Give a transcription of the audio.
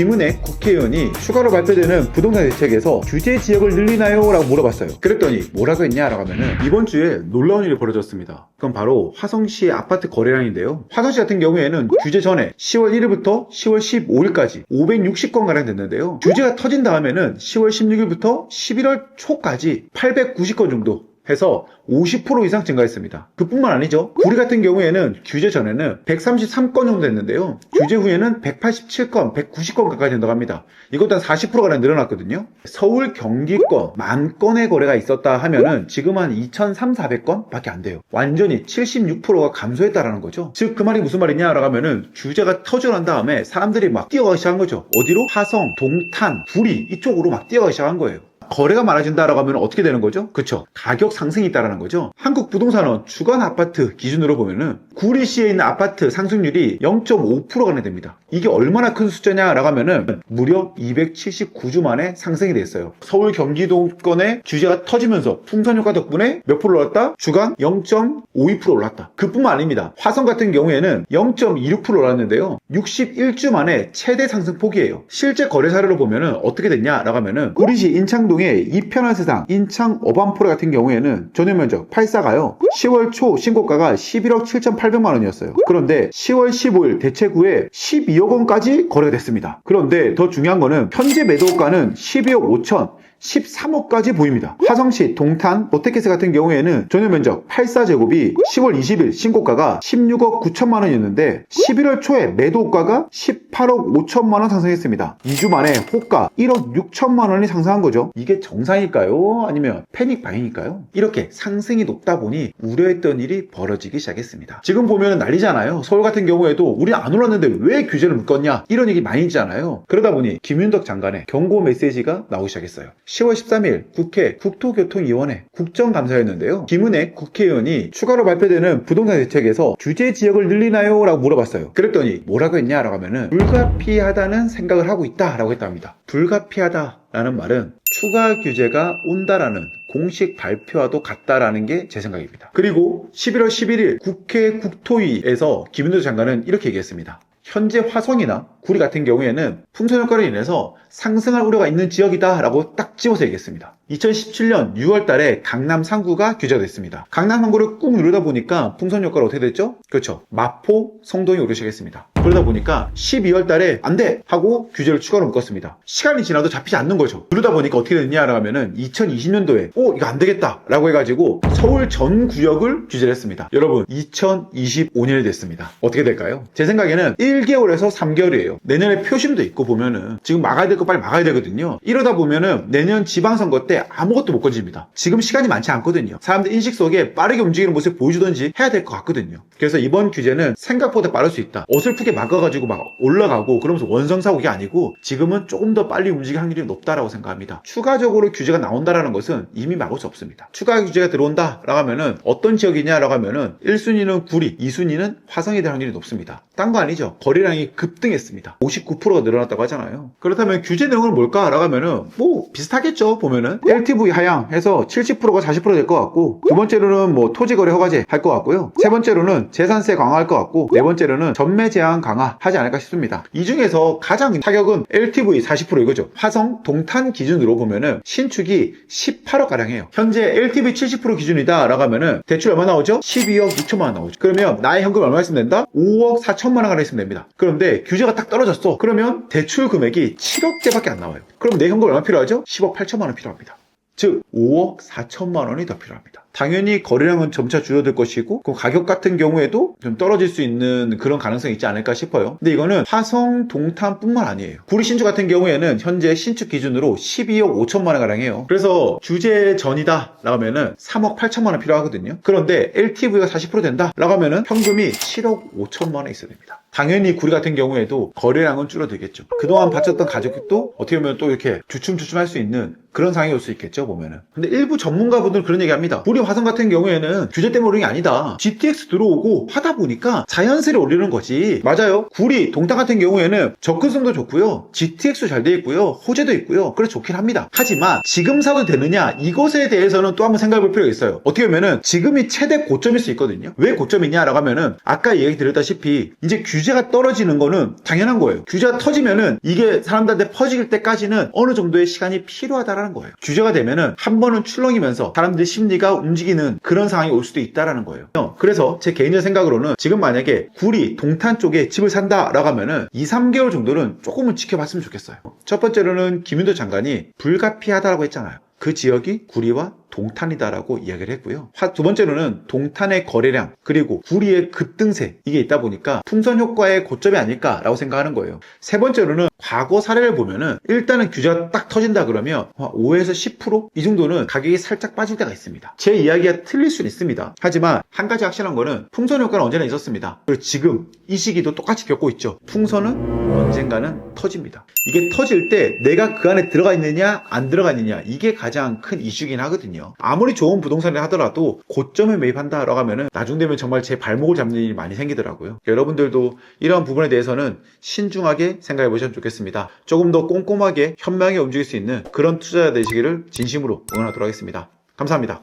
김은혜 국회의원이 추가로 발표되는 부동산 대책에서 규제 지역을 늘리나요? 라고 물어봤어요. 그랬더니 뭐라고 했냐라고 하면은 이번 주에 놀라운 일이 벌어졌습니다. 그건 바로 화성시의 아파트 거래량인데요. 화성시 같은 경우에는 규제 전에 10월 1일부터 10월 15일까지 560건가량 됐는데요. 규제가 터진 다음에는 10월 16일부터 11월 초까지 890건 정도 해서 50% 이상 증가했습니다. 그뿐만 아니죠. 구리 같은 경우에는 규제 전에는 133건 정도 됐는데요. 규제 후에는 187건, 190건 가까이 된다고 합니다. 이것도 한 40%가량 늘어났거든요. 서울, 경기권 만 건의 거래가 있었다 하면은 지금 한 2,300~400건 밖에 안 돼요. 완전히 76%가 감소했다라는 거죠. 즉 그 말이 무슨 말이냐라고 하면은 규제가 터져 난 다음에 사람들이 막 뛰어가기 시작한 거죠. 어디로? 화성, 동탄, 구리 이쪽으로 막 뛰어가기 시작한 거예요. 거래가 많아진다라고 하면 어떻게 되는 거죠? 그쵸. 가격 상승이 있다라는 거죠. 한국부동산원 주간 아파트 기준으로 보면은 구리시에 있는 아파트 상승률이 0.5%가 됩니다. 이게 얼마나 큰 숫자냐라고 하면은 무려 279주 만에 상승이 됐어요. 서울 경기도권의 규제가 터지면서 풍선 효과 덕분에 몇 프로 올랐다? 주간 0.52% 올랐다. 그뿐만 아닙니다. 화성 같은 경우에는 0.26% 올랐는데요. 61주 만에 최대 상승폭이에요. 실제 거래 사례로 보면은 어떻게 됐냐라고 하면은 구리시 인창동의 이편한 세상 인창 어반포레 같은 경우에는 전용면적 8사가요 10월 초 신고가가 11억 7,800만 원이었어요. 그런데 10월 15일 대책 후에 12억 원까지 거래가 됐습니다. 그런데 더 중요한 거는 현재 매도가는 12억 5천 13억까지 보입니다. 화성시 동탄 롯데캐슬 같은 경우에는 전용면적 84제곱이 10월 20일 신고가가 16억 9천만 원이었는데 11월 초에 매도가가 18억 5천만 원 상승했습니다. 2주 만에 호가 1억 6천만 원이 상승한 거죠. 이게 정상일까요? 아니면 패닉 바이일까요? 이렇게 상승이 높다 보니 우려했던 일이 벌어지기 시작했습니다. 지금 보면 난리잖아요. 서울 같은 경우에도 우리 안 올랐는데 왜 규제를 묶었냐 이런 얘기 많이 있잖아요. 그러다 보니 김윤덕 장관의 경고 메시지가 나오기 시작했어요. 10월 13일 국회 국토교통위원회 국정감사였는데요. 김은혜 국회의원이 추가로 발표되는 부동산 대책에서 규제 지역을 늘리나요? 라고 물어봤어요. 그랬더니 뭐라고 했냐라고 하면은 불가피하다는 생각을 하고 있다라고 했답니다. 불가피하다라는 말은 추가 규제가 온다라는 공식 발표와도 같다라는 게 제 생각입니다. 그리고 11월 11일 국회 국토위에서 김윤덕 장관은 이렇게 얘기했습니다. 현재 화성이나 구리 같은 경우에는 풍선 효과로 인해서 상승할 우려가 있는 지역이다 라고 딱 집어서 얘기했습니다. 2017년 6월 달에 강남 3구가 규제가 됐습니다. 강남 3구를 꾹 누르다 보니까 풍선 효과로 어떻게 됐죠? 그렇죠. 마포, 성동이 오르기 시작했습니다. 그러다 보니까 12월 달에 안 돼! 하고 규제를 추가로 묶었습니다. 시간이 지나도 잡히지 않는 거죠. 그러다 보니까 어떻게 됐냐라고 하면은 2020년도에 이거 안 되겠다 라고 해가지고 서울 전 구역을 규제를 했습니다. 여러분 2025년이 됐습니다. 어떻게 될까요? 제 생각에는 1개월에서 3개월이에요. 내년에 표심도 있고 보면은 지금 막아야 될 거 빨리 막아야 되거든요. 이러다 보면은 내년 지방선거 때 아무것도 못 건집니다. 지금 시간이 많지 않거든요. 사람들 인식 속에 빠르게 움직이는 모습 보여주든지 해야 될 것 같거든요. 그래서 이번 규제는 생각보다 빠를 수 있다. 어설프게 막아가지고 막 올라가고 그러면서 원성사고가 아니고 지금은 조금 더 빨리 움직일 확률이 높다라고 생각합니다. 추가적으로 규제가 나온다라는 것은 이미 막을 수 없습니다. 추가 규제가 들어온다라고 하면은 어떤 지역이냐라고 하면은 1순위는 구리, 2순위는 화성이 될 확률이 높습니다. 딴 거 아니죠. 거래량이 급등했습니다. 59%가 늘어났다고 하잖아요. 그렇다면 규제 내용은 뭘까라고 하면은 뭐 비슷하겠죠. 보면은 LTV 하향해서 70%가 40% 될 것 같고, 두 번째로는 뭐 토지거래 허가제 할 것 같고요. 세 번째로는 재산세 강화할 것 같고, 네 번째로는 전매 제한 강화 하지 않을까 싶습니다. 이 중에서 가장 타격은 LTV 40% 이거죠. 화성, 동탄 기준으로 보면은 신축이 18억 가량 해요. 현재 LTV 70% 기준이다 라고 하면은 대출 얼마 나오죠? 12억 6천만 원 나오죠. 그러면 나의 현금 얼마 있으면 된다? 5억 4천만 원 가량 있으면 됩니다. 그런데 규제가 딱 떨어졌어. 그러면 대출 금액이 7억대밖에 안 나와요. 그럼 내 현금 얼마 필요하죠? 10억 8천만 원 필요합니다. 즉 5억 4천만 원이 더 필요합니다. 당연히 거래량은 점차 줄어들 것이고 그 가격 같은 경우에도 좀 떨어질 수 있는 그런 가능성이 있지 않을까 싶어요. 근데 이거는 화성, 동탄뿐만 아니에요. 구리 신축 같은 경우에는 현재 신축 기준으로 12억 5천만 원 가량 해요. 그래서 규제 전이다 라고 하면은 3억 8천만 원 필요하거든요. 그런데 LTV가 40% 된다 라고 하면은 현금이 7억 5천만 원 있어야 됩니다. 당연히 구리 같은 경우에도 거래량은 줄어들겠죠. 그동안 바쳤던 가족도 어떻게 보면 또 이렇게 주춤주춤 할 수 있는 그런 상황이 올 수 있겠죠, 보면은. 근데 일부 전문가분들은 그런 얘기 합니다. 구리 화성 같은 경우에는 규제 때문에 오르는 게 아니다. GTX 들어오고 하다 보니까 자연스레 오르는 거지. 맞아요. 구리, 동탄 같은 경우에는 접근성도 좋고요. GTX도 잘 돼 있고요. 호재도 있고요. 그래서 좋긴 합니다. 하지만 지금 사도 되느냐? 이것에 대해서는 또 한번 생각해 볼 필요가 있어요. 어떻게 보면은 지금이 최대 고점일 수 있거든요. 왜 고점이냐라고 하면은 아까 얘기 드렸다시피 이제 규제가 떨어지는 거는 당연한 거예요. 규제가 터지면은 이게 사람들한테 퍼질 때까지는 어느 정도의 시간이 필요하다라는 거예요. 규제가 되면은 한 번은 출렁이면서 사람들의 심리가 움직이는 그런 상황이 올 수도 있다라는 거예요. 그래서 제 개인적인 생각으로는 지금 만약에 구리, 동탄 쪽에 집을 산다라고 하면은 2, 3개월 정도는 조금은 지켜봤으면 좋겠어요. 첫 번째로는 김윤도 장관이 불가피하다라고 했잖아요. 그 지역이 구리와 동탄이다라고 이야기를 했고요. 두 번째로는 동탄의 거래량 그리고 구리의 급등세 이게 있다 보니까 풍선 효과의 고점이 아닐까라고 생각하는 거예요. 세 번째로는 과거 사례를 보면은 일단은 규제가 딱 터진다 그러면 5에서 10%이 정도는 가격이 살짝 빠질 때가 있습니다. 제 이야기가 틀릴 수는 있습니다. 하지만 한 가지 확실한 거는 풍선 효과는 언제나 있었습니다. 그리고 지금 이 시기도 똑같이 겪고 있죠. 풍선은 언젠가는 터집니다. 이게 터질 때 내가 그 안에 들어가 있느냐 안 들어가 있느냐 이게 가장 큰 이슈긴 하거든요. 아무리 좋은 부동산을 하더라도 고점에 매입한다라고 하면은 나중 되면 정말 제 발목을 잡는 일이 많이 생기더라고요. 여러분들도 이런 부분에 대해서는 신중하게 생각해 보시면 좋겠습니다. 조금 더 꼼꼼하게 현명하게 움직일 수 있는 그런 투자자 되시기를 진심으로 응원하도록 하겠습니다. 감사합니다.